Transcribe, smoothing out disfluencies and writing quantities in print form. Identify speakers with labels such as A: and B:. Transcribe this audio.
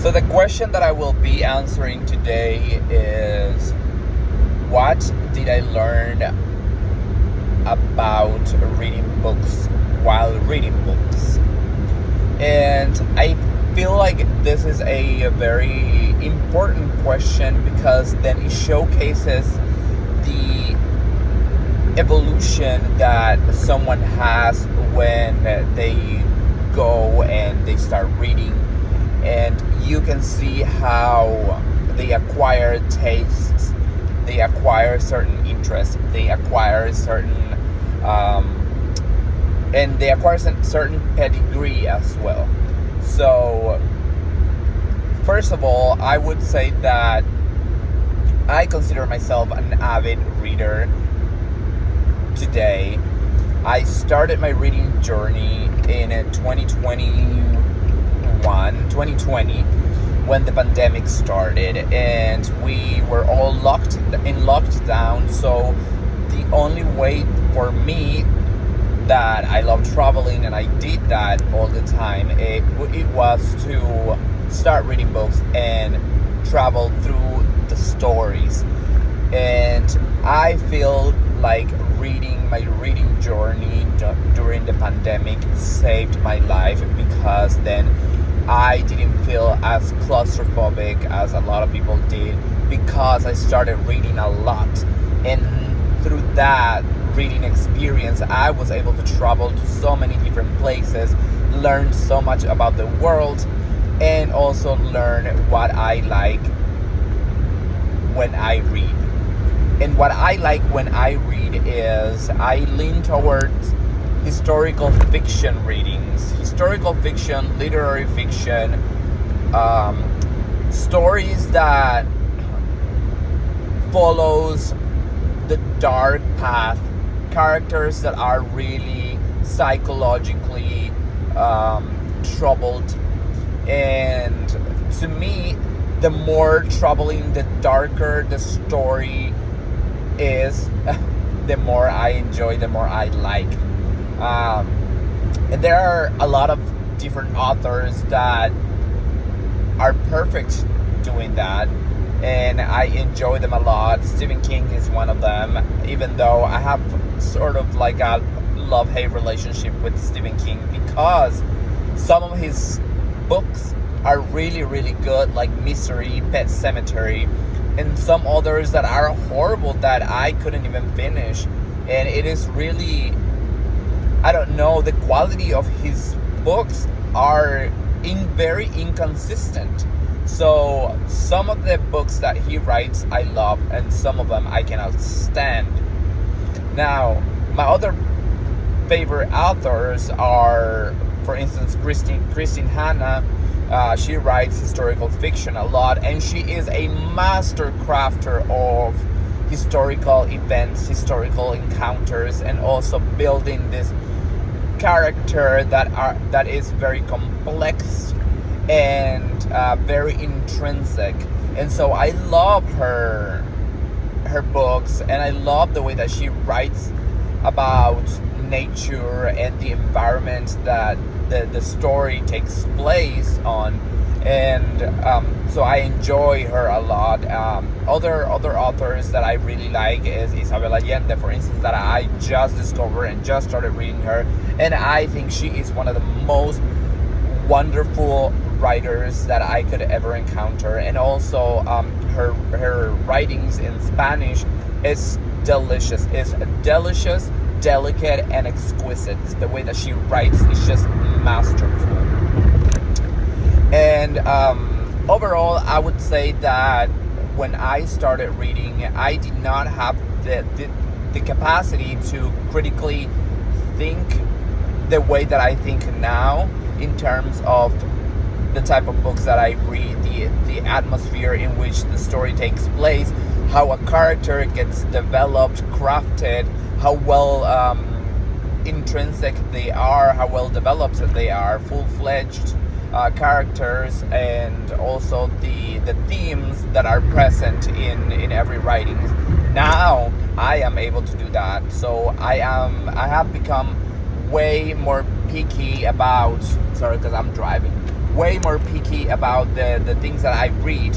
A: So the question that I will be answering today is, what did I learn about reading books while reading books? And I feel like this is a very important question because then it showcases the evolution that someone has when they go and they start reading, and you can see how they acquire tastes, they acquire certain interests, they acquire certain and they acquire certain pedigree as well. So first of all, I would say that I consider myself an avid reader today. I started my reading journey in 2020 when the pandemic started and we were all locked down. So the only way for me, that I love traveling and I did that all the time, it was to start reading books and travel through the stories. And I feel like my reading journey during the pandemic saved my life, because then I didn't feel as claustrophobic as a lot of people did, because I started reading a lot. And through that reading experience, I was able to travel to so many different places, learn so much about the world, and also learn what I like when I read. And what I like when I read is I lean towards historical fiction readings, historical fiction, literary fiction, stories that follows the dark path, characters that are really psychologically troubled. And to me, the more troubling, the darker the story is, the more I enjoy, the more I like. And there are a lot of different authors that are perfect doing that, and I enjoy them a lot. Stephen King is one of them, even though I have sort of like a love-hate relationship with Stephen King, because some of his books are really, really good, like Misery, Pet Sematary, and some others that are horrible that I couldn't even finish. And it is really, I don't know, the quality of his books are very inconsistent. So some of the books that he writes I love, and some of them I cannot stand. Now, my other favorite authors are, for instance, Christine Hanna. She writes historical fiction a lot, and she is a master crafter of historical events, historical encounters, and also building this character that is very complex and very intrinsic. And so I love her books, and I love the way that she writes about nature and the environment that the story takes place on. And so I enjoy her a lot. Other authors that I really like is Isabel Allende, for instance, that I just discovered and just started reading her, and I think she is one of the most wonderful writers that I could ever encounter. And also her writings in Spanish is delicious. It's delicious, delicate, and exquisite. The way that she writes is just masterful. And overall, I would say that when I started reading, I did not have the capacity to critically think the way that I think now, in terms of the type of books that I read, the atmosphere in which the story takes place, how a character gets developed, crafted, how well intrinsic they are, how well developed they are, full-fledged characters, and also the themes that are present in every writing. Now I am able to do that. So I have become way more picky about, sorry, because I'm driving, way more picky about the things that I read